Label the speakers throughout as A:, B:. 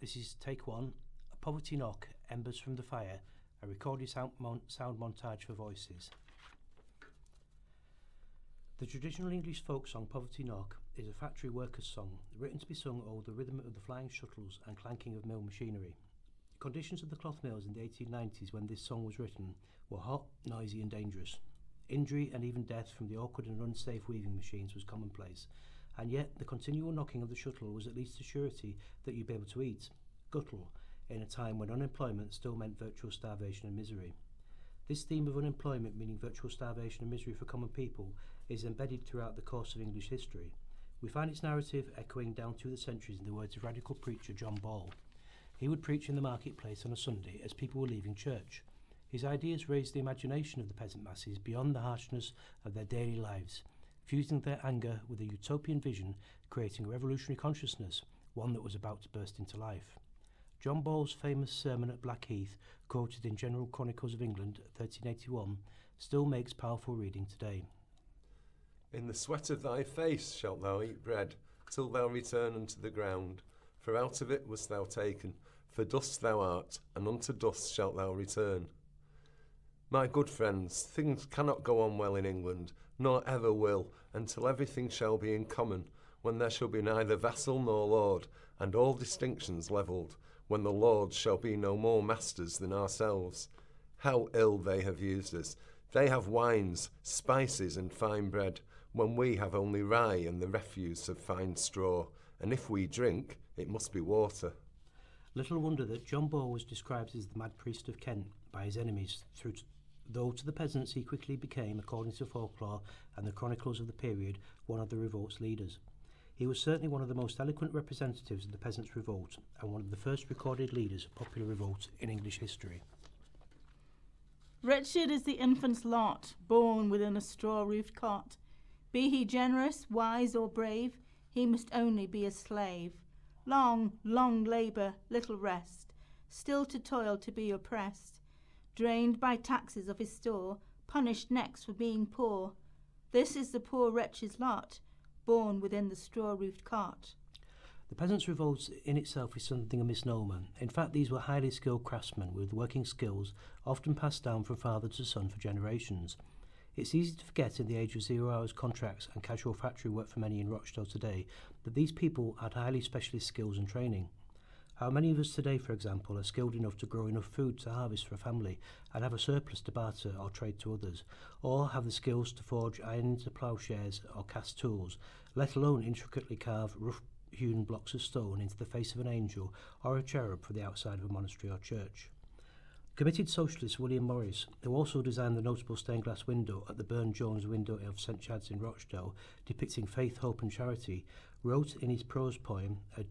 A: This is take one, a poverty knock, embers from the fire, a recorded sound montage for voices. The traditional English folk song Poverty Knock is a factory workers' song written to be sung over the rhythm of the flying shuttles and clanking of mill machinery. The conditions of the cloth mills in the 1890s when this song was written were hot, noisy and dangerous. Injury and even death from the awkward and unsafe weaving machines was commonplace, and yet the continual knocking of the shuttle was at least a surety that you'd be able to eat, guttle, in a time when unemployment still meant virtual starvation and misery. This theme of unemployment, meaning virtual starvation and misery for common people, is embedded throughout the course of English history. We find its narrative echoing down through the centuries in the words of radical preacher John Ball. He would preach in the marketplace on a Sunday as people were leaving church. His ideas raised the imagination of the peasant masses beyond the harshness of their daily lives, fusing their anger with a utopian vision, creating a revolutionary consciousness, one that was about to burst into life. John Ball's famous sermon at Blackheath, quoted in General Chronicles of England 1381, still makes powerful reading today.
B: In the sweat of thy face shalt thou eat bread, till thou return unto the ground. For out of it wast thou taken, for dust thou art, and unto dust shalt thou return. My good friends, things cannot go on well in England, nor ever will, until everything shall be in common, when there shall be neither vassal nor lord, and all distinctions levelled, when the lords shall be no more masters than ourselves. How ill they have used us! They have wines, spices, and fine bread, when we have only rye and the refuse of fine straw, and if we drink, it must be water.
A: Little wonder that John Ball was described as the mad priest of Kent by his enemies, though to the peasants he quickly became, according to folklore and the chronicles of the period, one of the revolt's leaders. He was certainly one of the most eloquent representatives of the peasants' revolt and one of the first recorded leaders of popular revolt in English history.
C: Wretched is the infant's lot, born within a straw-roofed cot. Be he generous, wise, or brave, he must only be a slave. Long, long labour, little rest, still to toil to be oppressed. Drained by taxes of his store, punished next for being poor. This is the poor wretch's lot, born within the straw-roofed cot.
A: The peasants' revolt in itself is something of a misnomer. In fact, these were highly skilled craftsmen with working skills often passed down from father to son for generations. It's easy to forget in the age of 0 hours contracts and casual factory work for many in Rochdale today that these people had highly specialist skills and training. How many of us today, for example, are skilled enough to grow enough food to harvest for a family and have a surplus to barter or trade to others, or have the skills to forge iron into ploughshares or cast tools, let alone intricately carve rough-hewn blocks of stone into the face of an angel or a cherub for the outside of a monastery or church? Committed socialist William Morris, who also designed the notable stained glass window at the Burne-Jones window of St Chad's in Rochdale, depicting faith, hope and charity, wrote in his prose poem, A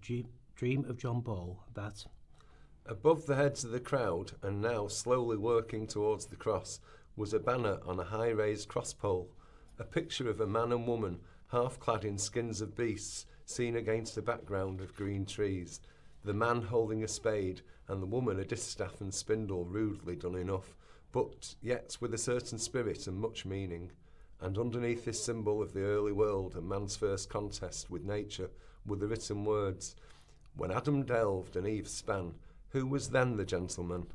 A: Dream of John Ball, that
B: above the heads of the crowd, and now slowly working towards the cross, was a banner on a high-raised cross-pole, a picture of a man and woman half-clad in skins of beasts, seen against a background of green trees, the man holding a spade, and the woman a distaff and spindle rudely done enough, but yet with a certain spirit and much meaning. And underneath this symbol of the early world and man's first contest with nature were the written words, when Adam delved and Eve span, who was then the gentleman?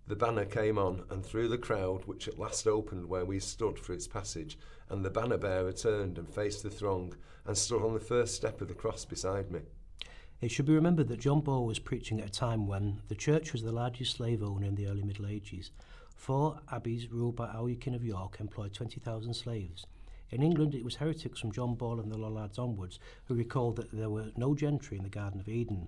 B: The banner came on, and through the crowd, which at last opened where we stood for its passage, and the banner bearer turned and faced the throng, and stood on the first step of the cross beside me.
A: It should be remembered that John Ball was preaching at a time when the church was the largest slave owner in the early Middle Ages. 4 abbeys ruled by Alwyn of York employed 20,000 slaves. In England, it was heretics from John Ball and the Lollards onwards who recalled that there were no gentry in the Garden of Eden.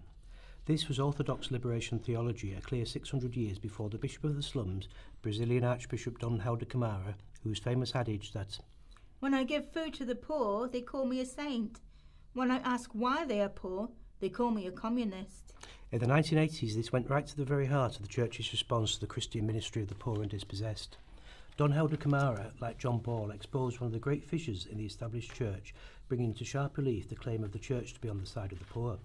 A: This was Orthodox liberation theology a clear 600 years before the Bishop of the Slums, Brazilian Archbishop Dom Helder Camara, whose famous adage that,
C: when I give food to the poor, they call me a saint. When I ask why they are poor, they call me a communist.
A: In the 1980s, this went right to the very heart of the Church's response to the Christian ministry of the poor and dispossessed. Don Helder Camara, like John Ball, exposed one of the great fissures in the established church, bringing to sharp relief the claim of the church to be on the side of the poor.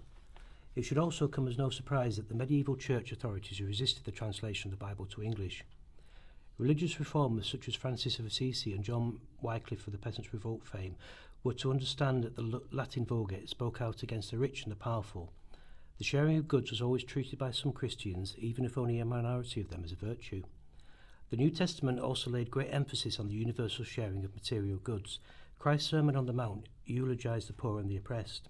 A: It should also come as no surprise that the medieval church authorities resisted the translation of the Bible to English. Religious reformers such as Francis of Assisi and John Wycliffe of the Peasants' Revolt fame were to understand that the Latin Vulgate spoke out against the rich and the powerful. The sharing of goods was always treated by some Christians, even if only a minority of them, as a virtue. The New Testament also laid great emphasis on the universal sharing of material goods. Christ's Sermon on the Mount eulogized the poor and the oppressed.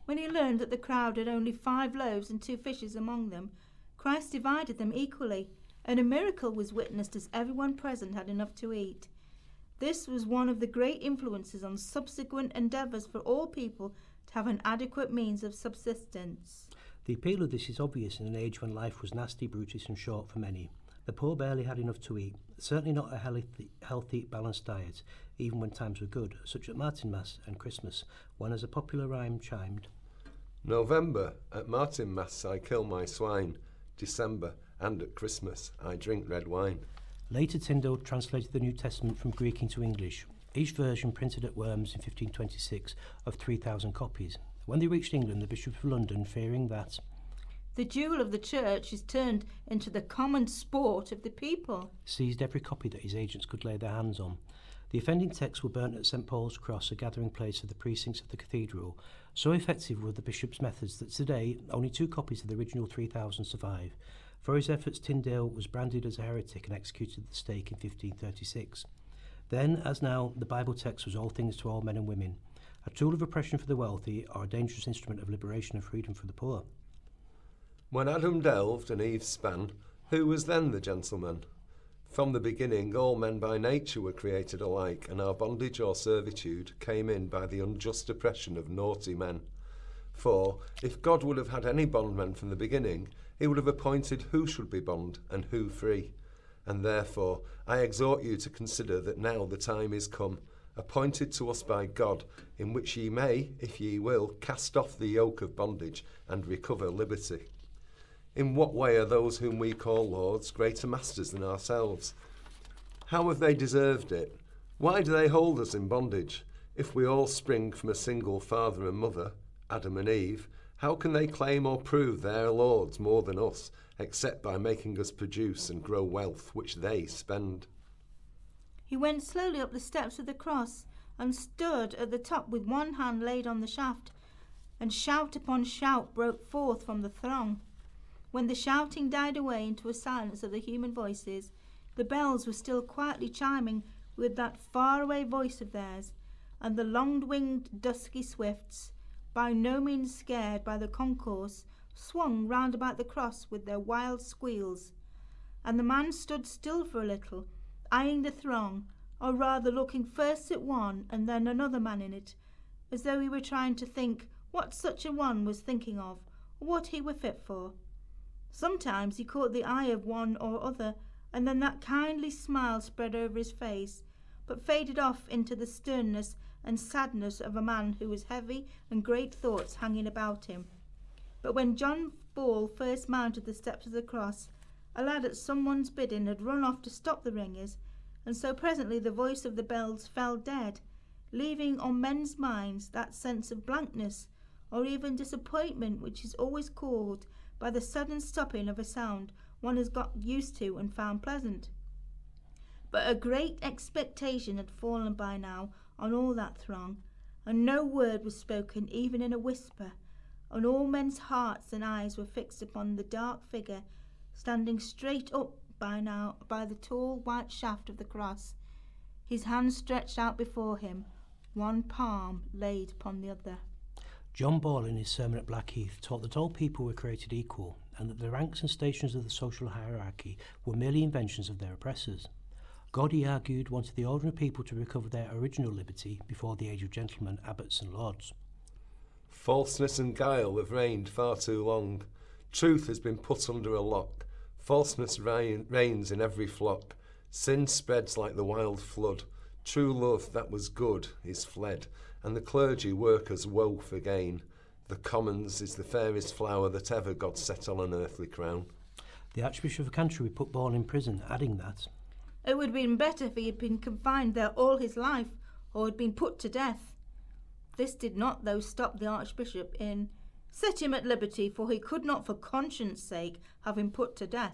C: When he learned that the crowd had only 5 loaves and 2 fishes among them, Christ divided them equally, and a miracle was witnessed as everyone present had enough to eat. This was one of the great influences on subsequent endeavours for all people to have an adequate means of subsistence.
A: The appeal of this is obvious in an age when life was nasty, brutish and short for many. The poor barely had enough to eat, certainly not a healthy, balanced diet, even when times were good, such at Martinmas and Christmas, when, as a popular rhyme chimed,
B: November, at Martinmas I kill my swine. December, and at Christmas I drink red wine.
A: Later Tyndale translated the New Testament from Greek into English, each version printed at Worms in 1526 of 3,000 copies. When they reached England, the Bishop of London, fearing that
C: the jewel of the church is turned into the common sport of the people,
A: seized every copy that his agents could lay their hands on. The offending texts were burnt at St Paul's Cross, a gathering place of the precincts of the cathedral. So effective were the bishop's methods that today only 2 copies of the original 3,000 survive. For his efforts, Tyndale was branded as a heretic and executed at the stake in 1536. Then, as now, the Bible text was all things to all men and women, a tool of oppression for the wealthy or a dangerous instrument of liberation and freedom for the poor.
B: When Adam delved and Eve span, who was then the gentleman? From the beginning, all men by nature were created alike, and our bondage or servitude came in by the unjust oppression of naughty men. For, if God would have had any bondmen from the beginning, he would have appointed who should be bond and who free. And therefore, I exhort you to consider that now the time is come, appointed to us by God, in which ye may, if ye will, cast off the yoke of bondage and recover liberty. In what way are those whom we call lords greater masters than ourselves? How have they deserved it? Why do they hold us in bondage? If we all spring from a single father and mother, Adam and Eve, how can they claim or prove they are lords more than us, except by making us produce and grow wealth which they spend?
C: He went slowly up the steps of the cross and stood at the top with one hand laid on the shaft, and shout upon shout broke forth from the throng. When the shouting died away into a silence of the human voices, the bells were still quietly chiming with that faraway voice of theirs, and the long-winged dusky swifts, by no means scared by the concourse, swung round about the cross with their wild squeals. And the man stood still for a little, eyeing the throng, or rather looking first at one and then another man in it, as though he were trying to think what such a one was thinking of, or what he were fit for. Sometimes he caught the eye of one or other, and then that kindly smile spread over his face, but faded off into the sternness and sadness of a man who was heavy and great thoughts hanging about him. But when John Ball first mounted the steps of the cross, a lad at someone's bidding had run off to stop the ringers, and so presently the voice of the bells fell dead, leaving on men's minds that sense of blankness or even disappointment which is always caused by the sudden stopping of a sound one has got used to and found pleasant. But a great expectation had fallen by now on all that throng, and no word was spoken even in a whisper, and all men's hearts and eyes were fixed upon the dark figure standing straight up by now by the tall white shaft of the cross, his hands stretched out before him, one palm laid upon the other.
A: John Ball, in his sermon at Blackheath, taught that all people were created equal, and that the ranks and stations of the social hierarchy were merely inventions of their oppressors. God, he argued, wanted the ordinary people to recover their original liberty before the age of gentlemen, abbots and lords.
B: Falseness and guile have reigned far too long. Truth has been put under a lock. Falseness reigns in every flock. Sin spreads like the wild flood. True love that was good is fled, and the clergy workers woe for gain. The Commons is the fairest flower that ever God set on an earthly crown.
A: The Archbishop of Canterbury put Ball in prison, adding that
C: it would have been better if he had been confined there all his life, or had been put to death. This did not, though, stop the Archbishop in set him at liberty, for he could not for conscience sake have him put to death.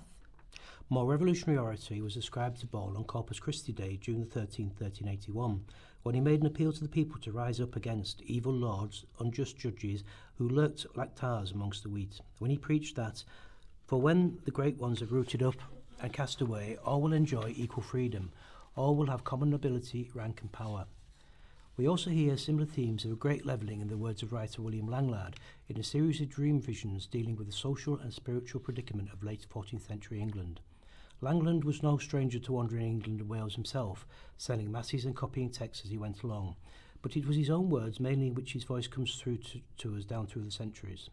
A: More revolutionary oratory was ascribed to Ball on Corpus Christi Day, June 13, 1381, when he made an appeal to the people to rise up against evil lords, unjust judges who lurked like tares amongst the wheat, when he preached that, for when the great ones are rooted up and cast away, all will enjoy equal freedom, all will have common nobility, rank and power. We also hear similar themes of a great levelling in the words of writer William Langland in a series of dream visions dealing with the social and spiritual predicament of late 14th century England. Langland was no stranger to wandering England and Wales himself, selling masses and copying texts as he went along, but it was his own words mainly in which his voice comes through to us down through the centuries.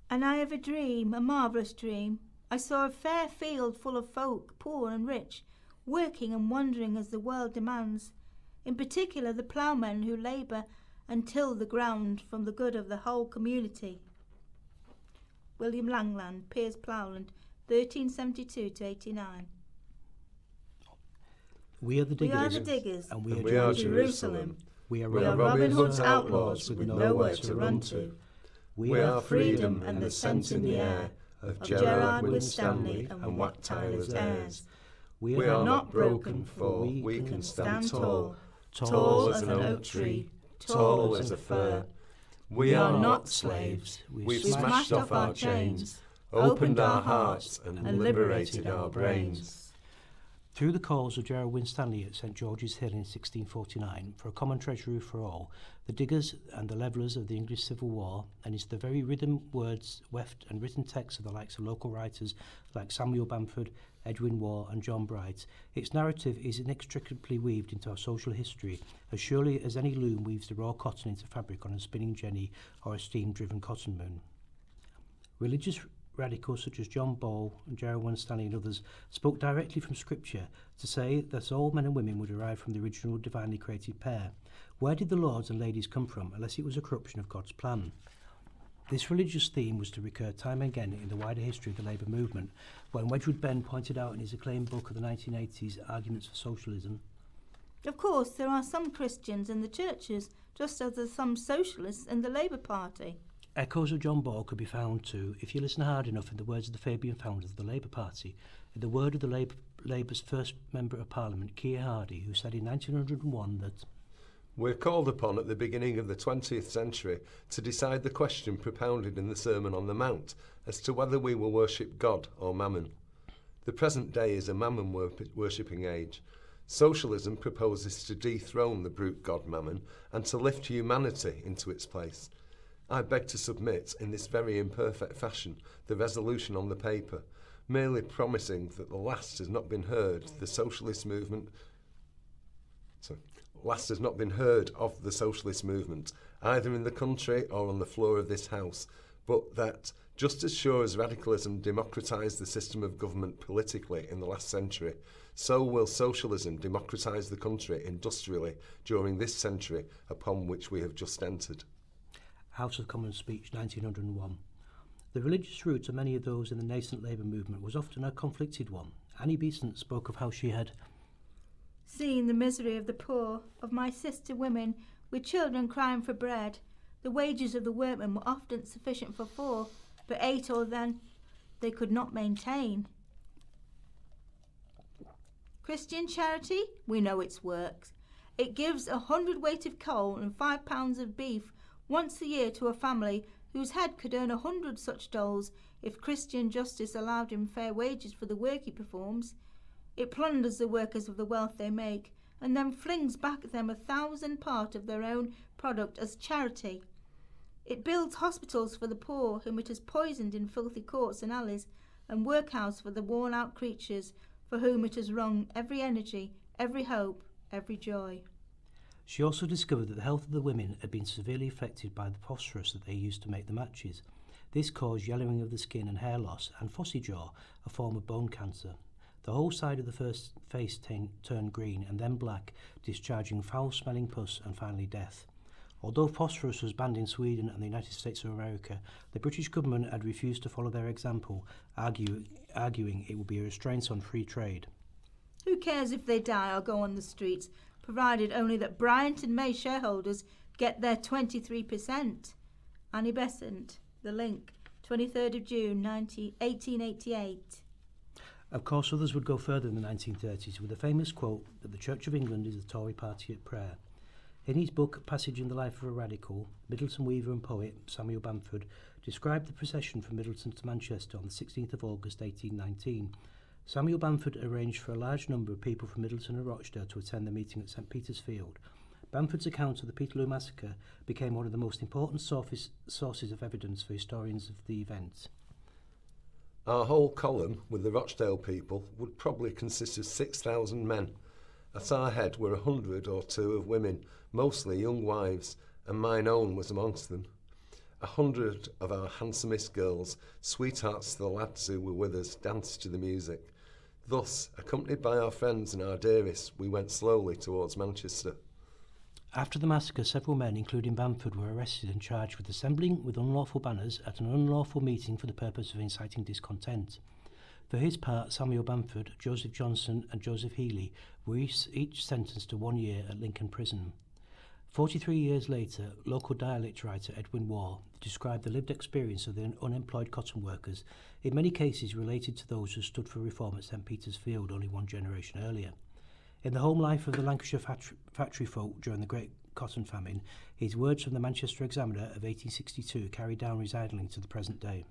C: And I have a dream, a marvellous dream. I saw a fair field full of folk, poor and rich, working and wandering as the world demands, in particular the ploughmen who labour and till the ground from the good of the whole community. William Langland, Piers Plowland, 1372 to 89.
A: We are the diggers.
C: We are the diggers.
A: And
B: we are Jerusalem.
A: We are
B: Robin Hood's outlaws
A: with
B: with
A: nowhere to run
B: to.
A: We
B: are freedom and the scent in the air of Gerard Winstanley and Wat Tyler's heirs. We are not broken, for we can stand tall, tall as an oak tree, tall as a fir. We are not slaves. We've smashed off our chains, opened our hearts and liberated our brains.
A: Through the calls of Gerard Winstanley at St George's Hill in 1649 for a common treasury for all, the diggers and the levellers of the English Civil War, and it's the very rhythm, words, weft and written texts of the likes of local writers like Samuel Bamford, Edwin Waugh and John Bright, its narrative is inextricably weaved into our social history, as surely as any loom weaves the raw cotton into fabric on a spinning jenny or a steam-driven cotton moon. Religious radicals such as John Ball and Gerard Winstanley and others spoke directly from Scripture to say that all men and women would derive from the original divinely created pair. Where did the lords and ladies come from unless it was a corruption of God's plan? This religious theme was to recur time and again in the wider history of the Labour movement, when Wedgwood Ben pointed out in his acclaimed book of the 1980s, Arguments for Socialism.
C: Of course, there are some Christians in the churches, just as there are some socialists in the Labour Party.
A: Echoes of John Ball could be found too, if you listen hard enough, in the words of the Fabian founder of the Labour Party, in the word of the Labour's first Member of Parliament, Keir Hardie, who said in 1901 that
B: we're called upon at the beginning of the 20th century to decide the question propounded in the Sermon on the Mount as to whether we will worship God or mammon. The present day is a mammon worshipping age. Socialism proposes to dethrone the brute god mammon and to lift humanity into its place. I beg to submit, in this very imperfect fashion, the resolution on the paper, merely promising that the last has not been heard of the socialist movement, either in the country or on the floor of this house, but that, just as sure as radicalism democratised the system of government politically in the last century, so will socialism democratise the country industrially during this century upon which we have just entered.
A: House of Commons speech, 1901. The religious roots of many of those in the nascent Labour movement was often a conflicted one. Annie Besant spoke of how she had
C: seen the misery of the poor, of my sister women, with children crying for bread. The wages of the workmen were often sufficient for 4, but 8 or then they could not maintain. Christian charity, we know its works. It gives 100 weight of coal and 5 pounds of beef once a year to a family whose head could earn 100 such doles if Christian justice allowed him fair wages for the work he performs. It plunders the workers of the wealth they make, and then flings back at them 1,000 part of their own product as charity. It builds hospitals for the poor, whom it has poisoned in filthy courts and alleys, and workhouse for the worn-out creatures, for whom it has wrung every energy, every hope, every joy.
A: She also discovered that the health of the women had been severely affected by the phosphorus that they used to make the matches. This caused yellowing of the skin and hair loss, and fussy jaw, a form of bone cancer. The whole side of the first face turned green and then black, discharging foul-smelling pus and finally death. Although phosphorus was banned in Sweden and the United States of America, the British government had refused to follow their example, arguing it would be a restraint on free trade.
C: Who cares if they die or go on the streets, provided only that Bryant and May shareholders get their 23%. Annie Besant, The Link, 23rd of June 1888.
A: Of course, others would go further in the 1930s with the famous quote that the Church of England is the Tory party at prayer. In his book, Passage in the Life of a Radical, Middleton weaver and poet Samuel Bamford described the procession from Middleton to Manchester on the 16th of August 1819. Samuel Bamford arranged for a large number of people from Middleton and Rochdale to attend the meeting at St Peter's Field. Bamford's account of the Peterloo Massacre became one of the most important sources of evidence for historians of the event.
B: Our whole column, with the Rochdale people, would probably consist of 6,000 men. At our head were 100 or two of women, mostly young wives, and mine own was amongst them. 100 of our handsomest girls, sweethearts to the lads who were with us, danced to the music. Thus, accompanied by our friends and our dearests, we went slowly towards Manchester.
A: After the massacre, several men, including Bamford, were arrested and charged with assembling with unlawful banners at an unlawful meeting for the purpose of inciting discontent. For his part, Samuel Bamford, Joseph Johnson and Joseph Healy were each sentenced to 1 year at Lincoln Prison. 43 years later, local dialect writer Edwin Waugh described the lived experience of the unemployed cotton workers, in many cases related to those who stood for reform at St Peter's Field only one generation earlier. In the home life of the Lancashire factory folk during the Great Cotton Famine, his words from the Manchester Examiner of 1862 carry down residling to the present day.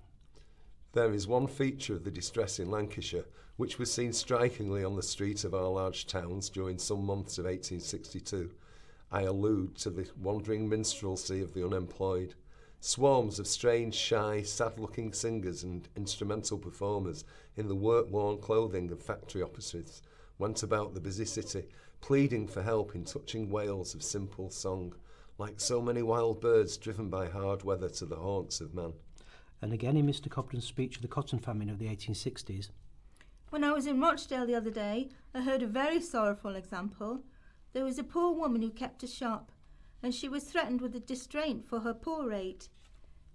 B: There is one feature of the distress in Lancashire which was seen strikingly on the street of our large towns during some months of 1862. I allude to the wandering minstrelsy of the unemployed. Swarms of strange, shy, sad-looking singers and instrumental performers in the work-worn clothing of factory operatives went about the busy city, pleading for help in touching wails of simple song, like so many wild birds driven by hard weather to the haunts of man.
A: And again in Mr Cobden's speech of the cotton famine of the 1860s.
C: When I was in Rochdale the other day, I heard a very sorrowful example. There was a poor woman who kept a shop, and she was threatened with a distraint for her poor rate.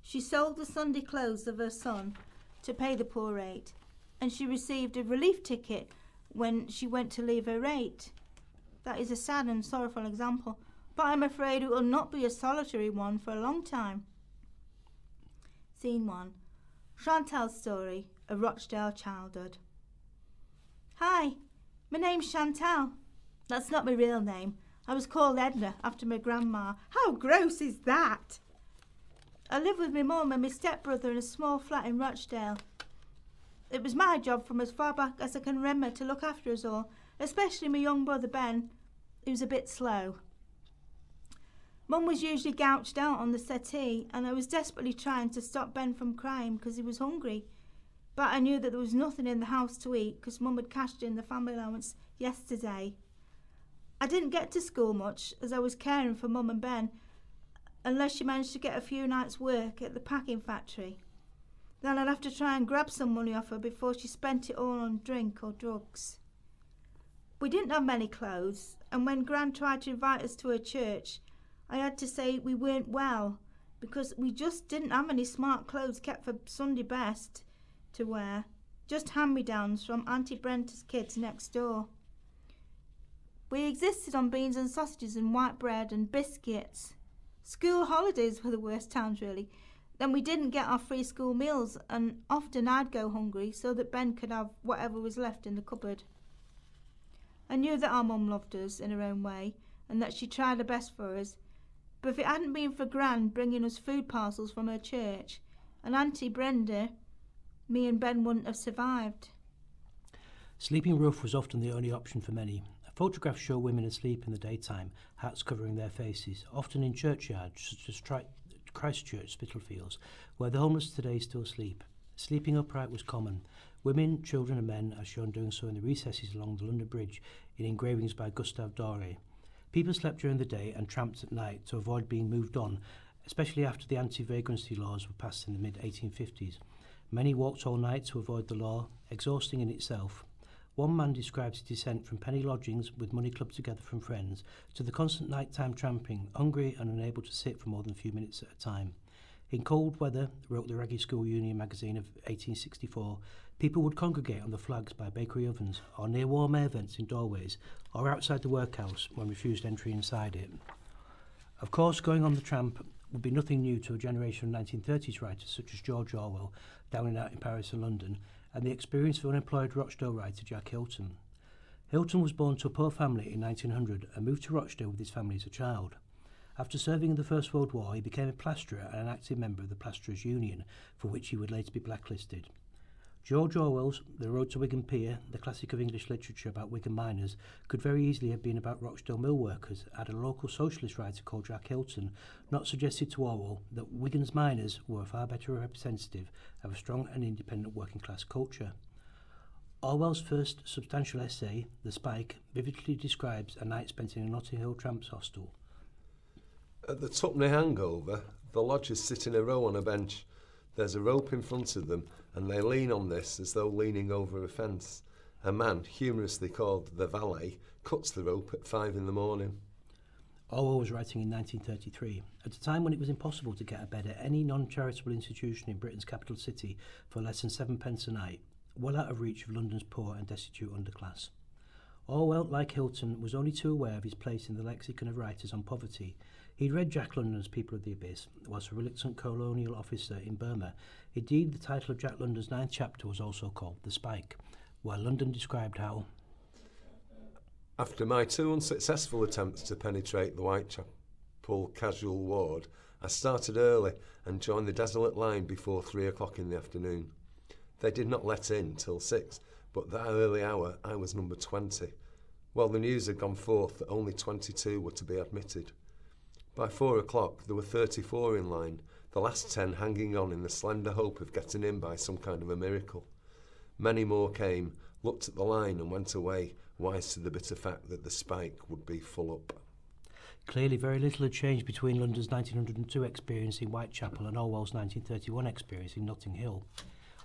C: She sold the Sunday clothes of her son to pay the poor rate, and she received a relief ticket when she went to leave her rate. That is a sad and sorrowful example, but I'm afraid it will not be a solitary one for a long time. Scene 1. Chantal's story, a Rochdale childhood. Hi, my name's Chantal. That's not my real name. I was called Edna after my grandma. How gross is that? I live with my mum and my stepbrother in a small flat in Rochdale. It was my job from as far back as I can remember to look after us all, especially my young brother Ben, who's a bit slow. Mum was usually gouched out on the settee, and I was desperately trying to stop Ben from crying because he was hungry. But I knew that there was nothing in the house to eat because Mum had cashed in the family allowance yesterday. I didn't get to school much as I was caring for Mum and Ben, unless she managed to get a few nights' work at the packing factory. Then I'd have to try and grab some money off her before she spent it all on drink or drugs. We didn't have many clothes, and when Gran tried to invite us to her church, I had to say we weren't well because we just didn't have any smart clothes kept for Sunday best to wear, just hand-me-downs from Auntie Brenta's kids next door. We existed on beans and sausages and white bread and biscuits. School holidays were the worst times, really. Then we didn't get our free school meals, and often I'd go hungry so that Ben could have whatever was left in the cupboard. I knew that our mum loved us in her own way and that she tried her best for us, but if it hadn't been for Gran bringing us food parcels from her church and Auntie Brenda, me and Ben wouldn't have survived.
A: Sleeping rough was often the only option for many. Photographs show women asleep in the daytime, hats covering their faces, often in churchyards such as Christchurch, Spitalfields, where the homeless today still sleep. Sleeping upright was common. Women, children and men are shown doing so in the recesses along the London Bridge in engravings by Gustave Doré. People slept during the day and tramped at night to avoid being moved on, especially after the anti-vagrancy laws were passed in the mid-1850s. Many walked all night to avoid the law, exhausting in itself. One man describes his descent from penny lodgings with money clubbed together from friends to the constant nighttime tramping, hungry and unable to sit for more than a few minutes at a time. In cold weather, wrote the Raggy School Union magazine of 1864, people would congregate on the flags by bakery ovens or near warm air vents in doorways or outside the workhouse when refused entry inside it. Of course, going on the tramp would be nothing new to a generation of 1930s writers such as George Orwell, Down and Out in Paris and London, and the experience of unemployed Rochdale writer Jack Hilton. Hilton was born to a poor family in 1900 and moved to Rochdale with his family as a child. After serving in the First World War, he became a plasterer and an active member of the Plasterers' Union, for which he would later be blacklisted. George Orwell's The Road to Wigan Pier, the classic of English literature about Wigan miners, could very easily have been about Rochdale mill workers, had a local socialist writer called Jack Hilton not suggested to Orwell that Wigan's miners were a far better representative of a strong and independent working class culture. Orwell's first substantial essay, The Spike, vividly describes a night spent in a Notting Hill tramps hostel.
B: At the Tupney hangover, the lodgers sit in a row on a bench. There's a rope in front of them, and they lean on this as though leaning over a fence. A man, humorously called the valet, cuts the rope at 5 in the morning.
A: Orwell was writing in 1933, at a time when it was impossible to get a bed at any non-charitable institution in Britain's capital city for less than 7p a night, well out of reach of London's poor and destitute underclass. Orwell, like Hilton, was only too aware of his place in the lexicon of writers on poverty. He'd read Jack London's People of the Abyss, whilst a reluctant colonial officer in Burma. Indeed, the title of Jack London's 9th chapter was also called The Spike, where London described how,
B: after my 2 unsuccessful attempts to penetrate the Whitechapel casual ward, I started early and joined the desolate line before 3 o'clock in the afternoon. They did not let in till 6, but that early hour I was number 20. Well, the news had gone forth that only 22 were to be admitted. By 4 o'clock there were 34 in line, the last 10 hanging on in the slender hope of getting in by some kind of a miracle. Many more came, looked at the line and went away, wise to the bitter fact that the Spike would be full up.
A: Clearly very little had changed between London's 1902 experience in Whitechapel and Orwell's 1931 experience in Notting Hill.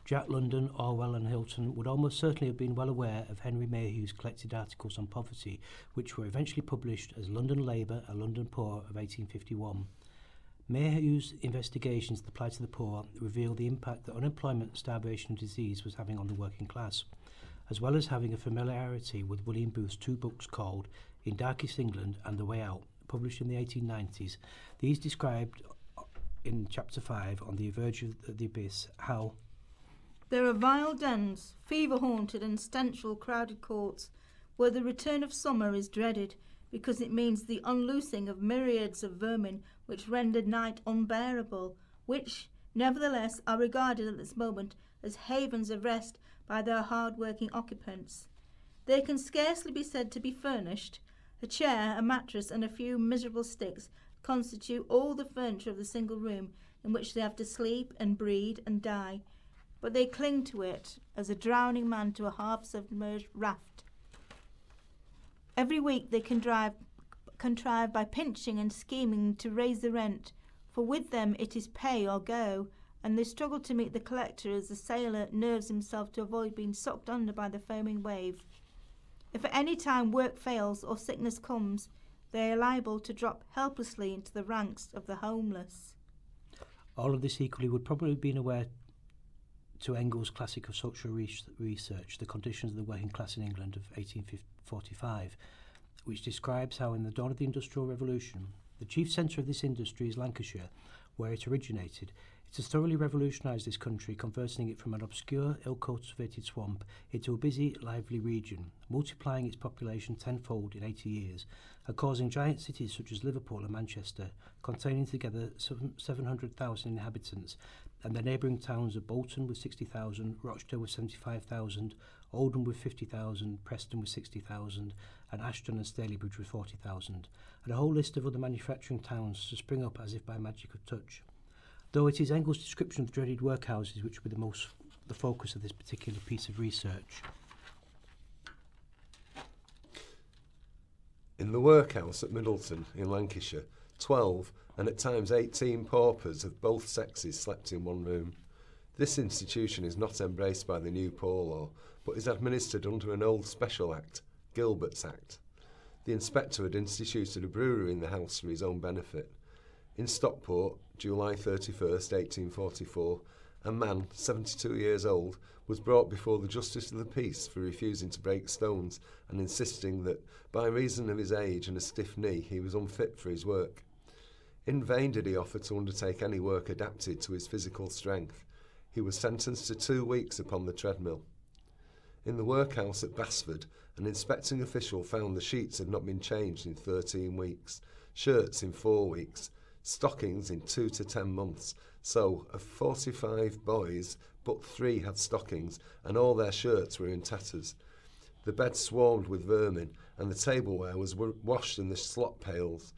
A: Jack London, Orwell and Hilton would almost certainly have been well aware of Henry Mayhew's collected articles on poverty, which were eventually published as London Labour, a London Poor of 1851. Mayhew's investigations of the plight of the poor revealed the impact that unemployment, starvation and disease was having on the working class, as well as having a familiarity with William Booth's 2 books called In Darkest England and The Way Out, published in the 1890s. These described in Chapter 5 on the verge of the abyss how
C: there are vile dens, fever-haunted and stenchful crowded courts, where the return of summer is dreaded, because it means the unloosing of myriads of vermin which render night unbearable, which, nevertheless, are regarded at this moment as havens of rest by their hard-working occupants. They can scarcely be said to be furnished. A chair, a mattress, and a few miserable sticks constitute all the furniture of the single room in which they have to sleep and breed and die, but they cling to it as a drowning man to a half-submerged raft. Every week they contrive by pinching and scheming to raise the rent, for with them it is pay or go, and they struggle to meet the collector as the sailor nerves himself to avoid being sucked under by the foaming wave. If at any time work fails or sickness comes, they are liable to drop helplessly into the ranks of the homeless.
A: all of this equally would probably have been aware to Engels' classic of social research, The Conditions of the Working Class in England of 1845, which describes how in the dawn of the Industrial Revolution, the chief centre of this industry is Lancashire, where it originated. It has thoroughly revolutionised this country, converting it from an obscure, ill-cultivated swamp into a busy, lively region, multiplying its population tenfold in 80 years, and causing giant cities such as Liverpool and Manchester, containing together 700,000 inhabitants, and the neighbouring towns of Bolton with 60,000, Rochdale with 75,000, Oldham with 50,000, Preston with 60,000, and Ashton and Stalybridge with 40,000, and a whole list of other manufacturing towns to spring up as if by magic of touch. Though it is Engels' description of the dreaded workhouses which will be the focus of this particular piece of research.
B: In the workhouse at Middleton in Lancashire, 12 and at times 18 paupers of both sexes slept in one room. This institution is not embraced by the new Poor Law, but is administered under an old special act, Gilbert's Act. The inspector had instituted a brewery in the house for his own benefit. In Stockport, July 31st, 1844, a man, 72 years old, was brought before the Justice of the Peace for refusing to break stones and insisting that, by reason of his age and a stiff knee, he was unfit for his work. In vain did he offer to undertake any work adapted to his physical strength. he was sentenced to 2 weeks upon the treadmill. In the workhouse at Basford, an inspecting official found the sheets had not been changed in 13 weeks, shirts in 4 weeks, stockings in 2 to 10 months. So, of 45 boys, but 3 had stockings, and all their shirts were in tatters. The bed swarmed with vermin, and the tableware was washed in the slop pails.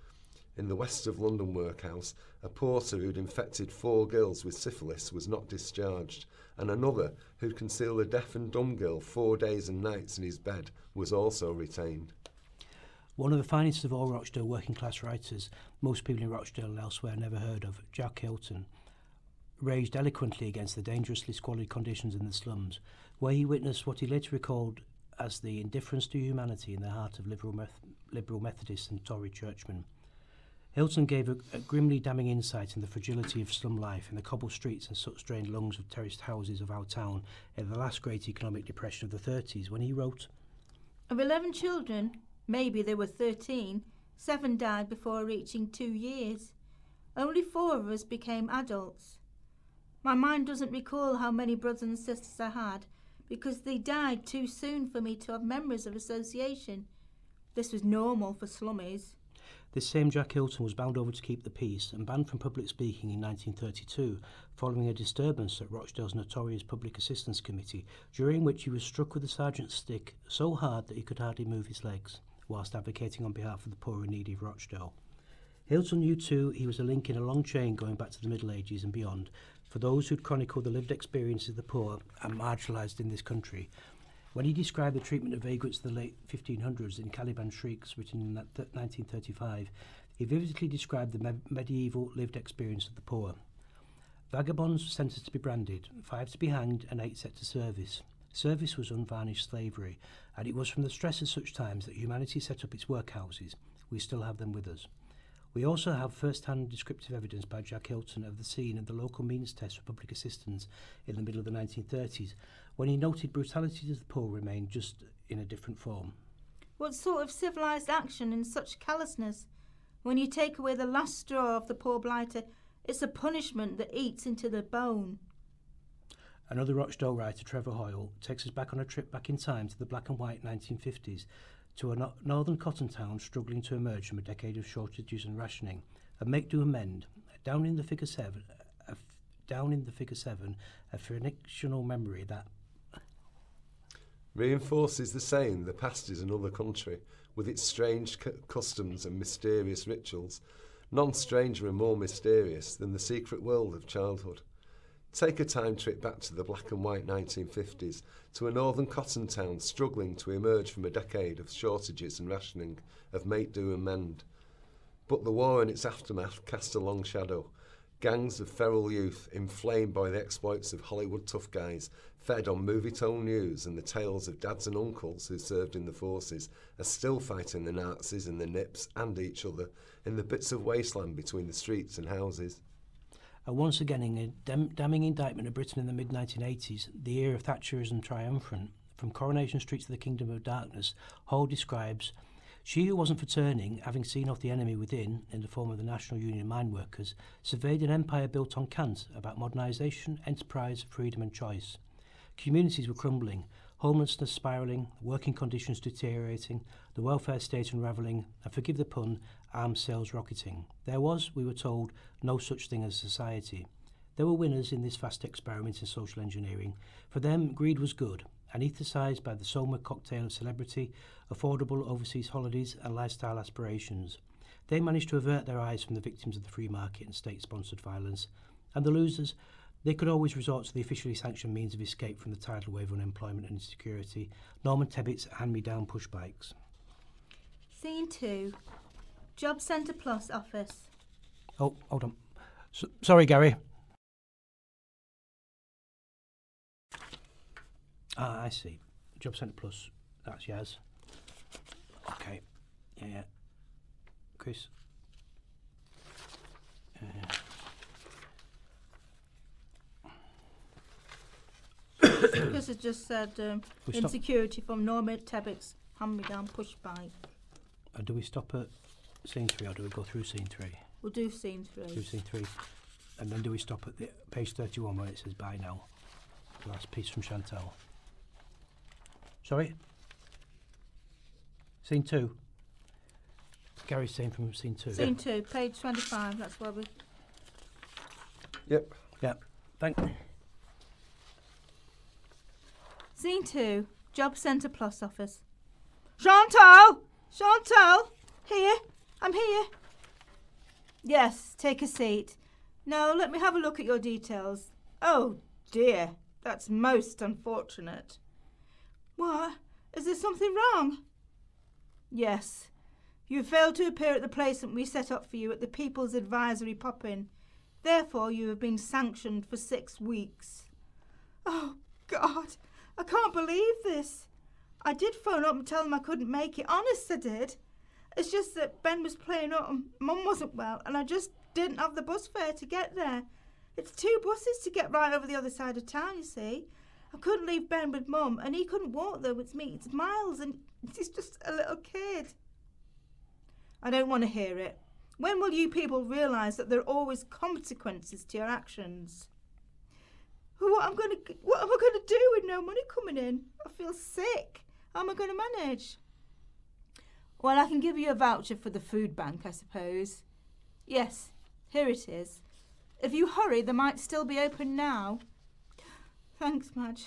B: In the West of London workhouse, a porter who'd infected 4 girls with syphilis was not discharged, and another who'd concealed a deaf and dumb girl 4 days and nights in his bed was also retained.
A: One of the finest of all Rochdale working class writers, most people in Rochdale and elsewhere never heard of, Jack Hilton, raged eloquently against the dangerously squalid conditions in the slums, where he witnessed what he later recalled as the indifference to humanity in the heart of liberal Methodists and Tory churchmen. Hilton gave a grimly damning insight in the fragility of slum life in the cobbled streets and soot-strained lungs of terraced houses of our town in the last great economic depression of the 30s, when he wrote,
C: "Of 11 children, maybe there were 13, 7 died before reaching 2 years. Only 4 of us became adults. My mind doesn't recall how many brothers and sisters I had, because they died too soon for me to have memories of association. This was normal for slummies."
A: This same Jack Hilton was bound over to keep the peace and banned from public speaking in 1932 following a disturbance at Rochdale's notorious Public Assistance Committee, during which he was struck with a sergeant's stick so hard that he could hardly move his legs, whilst advocating on behalf of the poor and needy of Rochdale. Hilton knew too he was a link in a long chain going back to the Middle Ages and beyond for those who'd chronicled the lived experiences of the poor and marginalised in this country. When he described the treatment of vagrants of the late 1500s in Caliban Shrieks, written in 1935, he vividly described the medieval lived experience of the poor. Vagabonds were sentenced to be branded, 5 to be hanged and 8 set to service. Service was unvarnished slavery, and it was from the stress of such times that humanity set up its workhouses. We still have them with us. We also have first-hand descriptive evidence by Jack Hilton of the scene of the local means test for public assistance in the middle of the 1930s, when he noted brutality to the poor remained just in a different form.
C: What sort of civilised action in such callousness? When you take away the last straw of the poor blighter, it's a punishment that eats into the bone.
A: Another Rochdale writer, Trevor Hoyle, takes us back on a trip back in time to the black and white 1950s, to a northern cotton town struggling to emerge from a decade of shortages and rationing, and make do amend. Down in the figure 7, a fictional memory that
B: reinforces the saying, the past is another country, with its strange customs and mysterious rituals, none stranger and more mysterious than the secret world of childhood. Take a time trip back to the black and white 1950s, to a northern cotton town struggling to emerge from a decade of shortages and rationing, of make do and mend. But the war and its aftermath cast a long shadow. Gangs of feral youth, inflamed by the exploits of Hollywood tough guys, fed on movie-tone news and the tales of dads and uncles who served in the forces, are still fighting the Nazis and the Nips and each other in the bits of wasteland between the streets and houses.
A: And once again, in a damning indictment of Britain in the mid-1980s, the era of Thatcherism triumphant, from Coronation Street to the Kingdom of Darkness, Hall describes, "She who wasn't for turning, having seen off the enemy within, in the form of the National Union mine workers, surveyed an empire built on cant about modernisation, enterprise, freedom and choice. Communities were crumbling, homelessness spiralling, working conditions deteriorating, the welfare state unravelling, and forgive the pun, arms sales rocketing. There was, we were told, no such thing as society. There were winners in this vast experiment in social engineering. For them, greed was good, anaesthetised by the Soma cocktail of celebrity, affordable overseas holidays and lifestyle aspirations. They managed to avert their eyes from the victims of the free market and state-sponsored violence. And the losers, they could always resort to the officially sanctioned means of escape from the tidal wave of unemployment and insecurity, Norman Tebbett's hand-me-down push bikes."
C: Scene 2. Job Centre Plus office.
A: Oh, hold on. Sorry, Gary. Ah, I see. Job Centre Plus. That's Yaz. Okay. Yeah. Chris.
C: Chris has just said insecurity from Norman Tebbett's hand-me-down push bike.
A: Do we stop at scene 3 or do we go through scene 3?
C: We'll do scene 3.
A: Through scene 3. And then do we stop at the page 31 where it says bye now? The last piece from Chantal. Sorry? Scene 2. Gary's saying from scene 2.
C: Scene 2, page 25, that's where we...
B: Yep.
A: Yep. Thank.
C: Scene 2, Job Centre Plus office. Chantal! Chantal! Here, I'm here. Yes, take a seat. Now, let me have a look at your details. Oh, dear, that's most unfortunate. What? Is there something wrong? Yes. You failed to appear at the placement we set up for you at the People's Advisory Pop-In. Therefore, you have been sanctioned for 6 weeks. Oh, God, I can't believe this. I did phone up and tell them I couldn't make it. Honest, I did. It's just that Ben was playing up and Mum wasn't well, and I just didn't have the bus fare to get there. It's 2 buses to get right over the other side of town, you see. I couldn't leave Ben with Mum, and he couldn't walk though. It's miles, and he's just a little kid. I don't want to hear it. When will you people realise that there are always consequences to your actions? What am I going to do with no money coming in? I feel sick. How am I going to manage? Well, I can give you a voucher for the food bank, I suppose. Yes, here it is. If you hurry, they might still be open now. Thanks, Madge.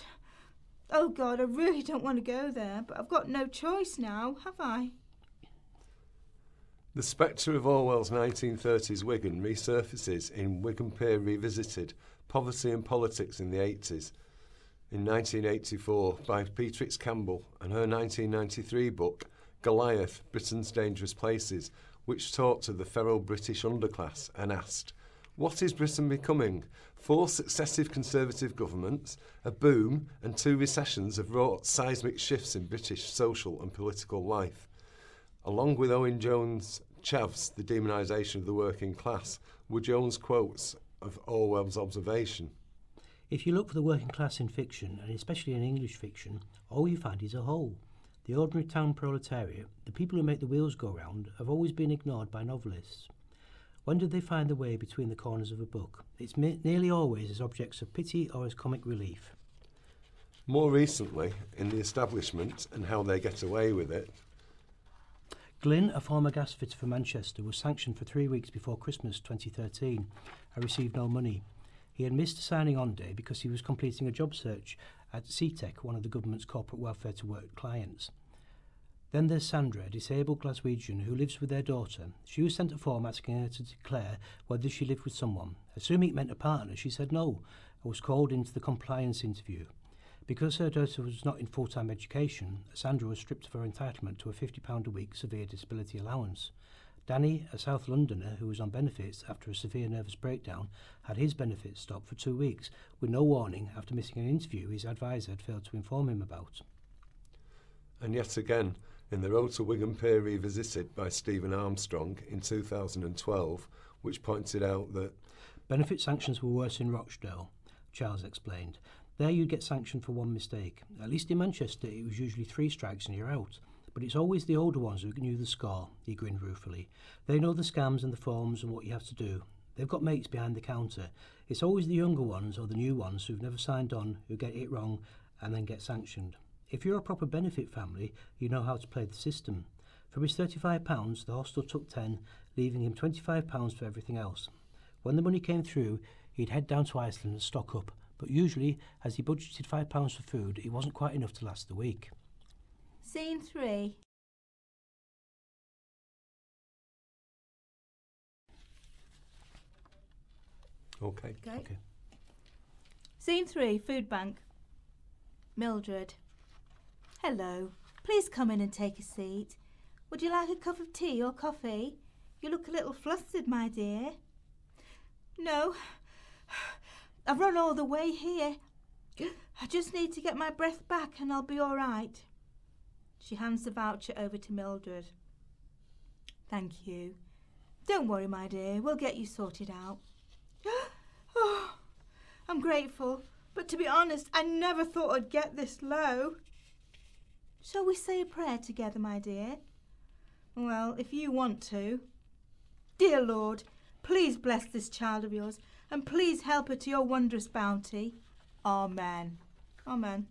C: Oh, God, I really don't want to go there, but I've got no choice now, have I?
B: The spectre of Orwell's 1930s Wigan resurfaces in Wigan Pier Revisited, Poverty and Politics in the 80s, in 1984 by Beatrix Campbell, and her 1993 book, Goliath, Britain's Dangerous Places, which talked to the feral British underclass and asked, what is Britain becoming? 4 successive Conservative governments, a boom and 2 recessions have wrought seismic shifts in British social and political life. Along with Owen Jones' Chavs, The Demonisation of the Working Class, were Jones' quotes of Orwell's observation.
A: If you look for the working class in fiction, and especially in English fiction, all you find is a hole. The ordinary town proletariat, the people who make the wheels go round, have always been ignored by novelists. When did they find the way between the corners of a book? It's nearly always as objects of pity or as comic relief.
B: More recently, in The Establishment and How They Get Away with It,
A: Glyn, a former gas fitter for Manchester, was sanctioned for 3 weeks before Christmas 2013 and received no money. He had missed a signing on day because he was completing a job search at CTEC, one of the government's corporate welfare to work clients. Then there's Sandra, a disabled Glaswegian who lives with their daughter. She was sent a form asking her to declare whether she lived with someone. Assuming it meant a partner, she said no and was called into the compliance interview. Because her daughter was not in full-time education, Sandra was stripped of her entitlement to a £50 a week severe disability allowance. Danny, a South Londoner who was on benefits after a severe nervous breakdown, had his benefits stopped for 2 weeks with no warning after missing an interview his advisor had failed to inform him about.
B: And yet again, in The Road to Wigan Pier Revisited by Stephen Armstrong in 2012, which pointed out that
A: benefit sanctions were worse in Rochdale, Charles explained. There you'd get sanctioned for one mistake. At least in Manchester it was usually 3 strikes and you're out. But it's always the older ones who knew the score, he grinned ruefully. They know the scams and the forms and what you have to do. They've got mates behind the counter. It's always the younger ones or the new ones who've never signed on who get it wrong and then get sanctioned. If you're a proper benefit family, you know how to play the system. From his £35, the hostel took 10, leaving him £25 for everything else. When the money came through, he'd head down to Iceland and stock up. But usually, as he budgeted £5 for food, it wasn't quite enough to last the week.
C: Scene 3.
B: Okay.
C: Scene 3, food bank. Mildred. Hello. Please come in and take a seat. Would you like a cup of tea or coffee? You look a little flustered, my dear. No. I've run all the way here. I just need to get my breath back and I'll be all right. She hands the voucher over to Mildred. Thank you. Don't worry, my dear. We'll get you sorted out. Oh, I'm grateful, but to be honest, I never thought I'd get this low. Shall we say a prayer together, my dear? Well, if you want to. Dear Lord, please bless this child of yours and please help her to your wondrous bounty. Amen. Amen.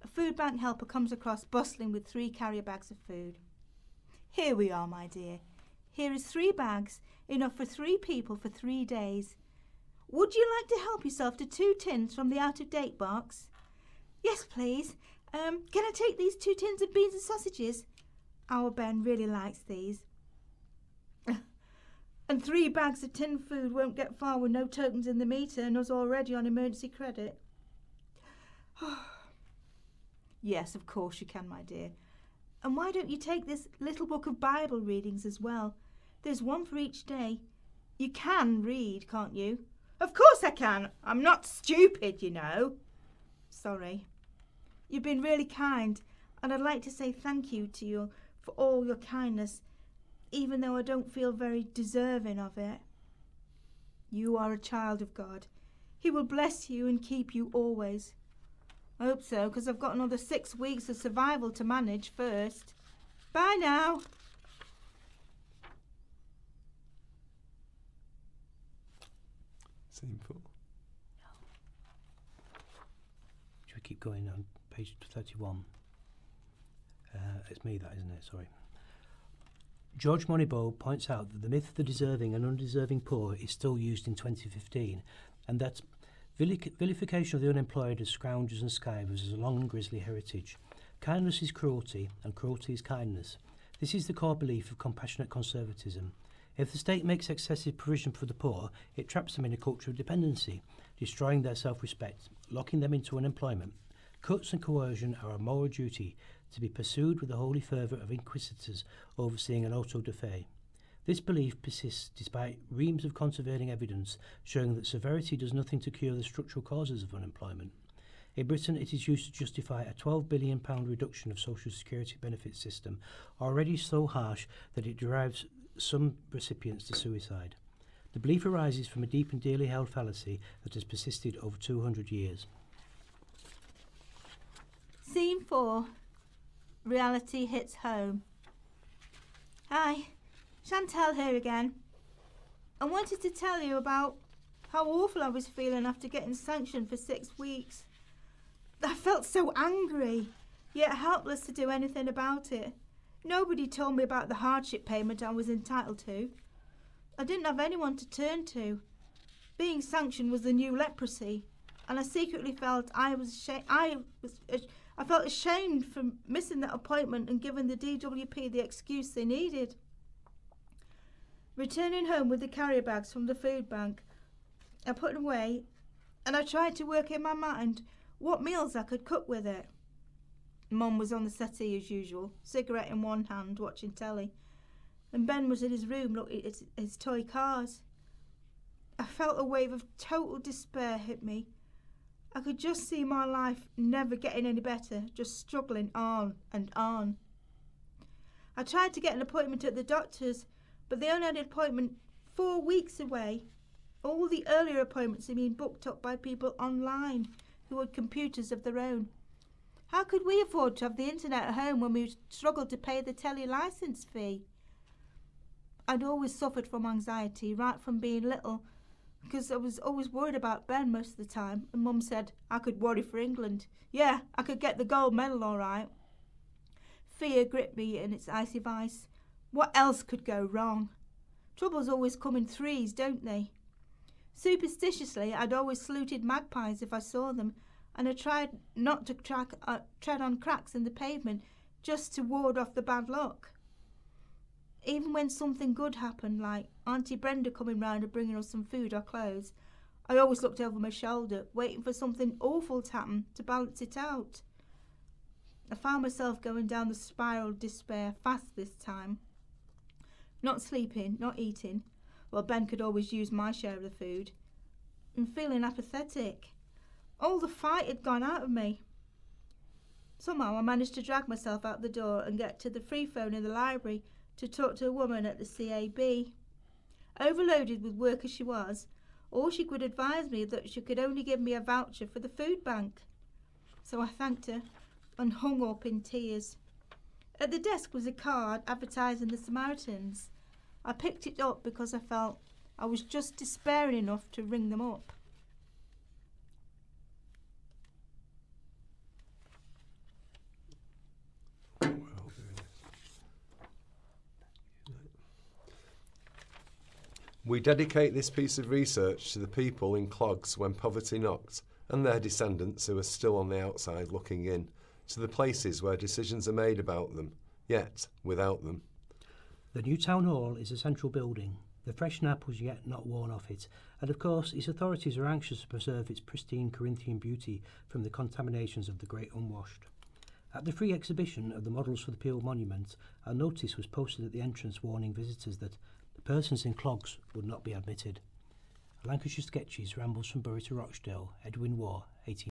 C: A food bank helper comes across bustling with 3 carrier bags of food. Here we are, my dear. Here is 3 bags, enough for 3 people for 3 days. Would you like to help yourself to 2 tins from the out-of-date box? Yes, please. Can I take these 2 tins of beans and sausages? Our Ben really likes these. And 3 bags of tin food won't get far with no tokens in the meter and us already on emergency credit. Yes, of course you can, my dear. And why don't you take this little book of Bible readings as well? There's one for each day. You can read, can't you? Of course I can. I'm not stupid, you know. Sorry. You've been really kind, and I'd like to say thank you to you for all your kindness, even though I don't feel very deserving of it. You are a child of God. He will bless you and keep you always. I hope so, because I've got another 6 weeks of survival to manage first. Bye now.
B: Scene 4.
A: Should we keep going on page 31? It's me, that, isn't it? Sorry. George Moneybold points out that the myth of the deserving and undeserving poor is still used in 2015, and that vilification of the unemployed as scroungers and skivers is a long and grisly heritage. Kindness is cruelty, and cruelty is kindness. This is the core belief of compassionate conservatism. If the state makes excessive provision for the poor, it traps them in a culture of dependency, destroying their self-respect, locking them into unemployment. Cuts and coercion are a moral duty to be pursued with the holy fervour of inquisitors overseeing an auto-da-fe. This belief persists despite reams of countervailing evidence showing that severity does nothing to cure the structural causes of unemployment. In Britain, it is used to justify a £12 billion reduction of social security benefits system, already so harsh that it drives some recipients to suicide. The belief arises from a deep and dearly held fallacy that has persisted over 200 years.
C: Scene 4. Reality hits home. Hi, Chantal here again. I wanted to tell you about how awful I was feeling after getting sanctioned for 6 weeks. I felt so angry, yet helpless to do anything about it. Nobody told me about the hardship payment I was entitled to. I didn't have anyone to turn to. Being sanctioned was the new leprosy, and I secretly felt I felt ashamed for missing that appointment and giving the DWP the excuse they needed. Returning home with the carrier bags from the food bank, I put them away, and I tried to work in my mind what meals I could cook with it. Mum was on the settee as usual, cigarette in one hand, watching telly, and Ben was in his room looking at his toy cars. I felt a wave of total despair hit me. I could just see my life never getting any better, just struggling on and on. I tried to get an appointment at the doctor's, but they only had an appointment 4 weeks away. All the earlier appointments had been booked up by people online who had computers of their own. How could we afford to have the internet at home when we struggled to pay the telly licence fee? I'd always suffered from anxiety right from being little, because I was always worried about Ben most of the time, and Mum said I could worry for England. Yeah, I could get the gold medal all right. Fear gripped me in its icy vice. What else could go wrong? Troubles always come in threes, don't they? Superstitiously, I'd always saluted magpies if I saw them, and I tried not to tread on cracks in the pavement just to ward off the bad luck. Even when something good happened, like Auntie Brenda coming round and bringing us some food or clothes, I always looked over my shoulder, waiting for something awful to happen to balance it out. I found myself going down the spiral of despair fast this time. Not sleeping, not eating. Well, Ben could always use my share of the food. And feeling apathetic. All the fight had gone out of me. Somehow I managed to drag myself out the door and get to the free phone in the library to talk to a woman at the CAB. Overloaded with work as she was, all she could advise me that she could only give me a voucher for the food bank. So I thanked her and hung up in tears. At the desk was a card advertising the Samaritans. I picked it up because I felt I was just despairing enough to ring them up.
B: We dedicate this piece of research to the people in clogs when poverty knocked, and their descendants who are still on the outside looking in, to the places where decisions are made about them, yet without them.
A: The new town hall is a central building. The fresh nap was yet not worn off it, and of course its authorities are anxious to preserve its pristine Corinthian beauty from the contaminations of the great unwashed. At the free exhibition of the models for the Peel Monument, a notice was posted at the entrance warning visitors that persons in clogs would not be admitted. Lancashire Sketches, Rambles from Bury to Rochdale, Edwin Waugh, 18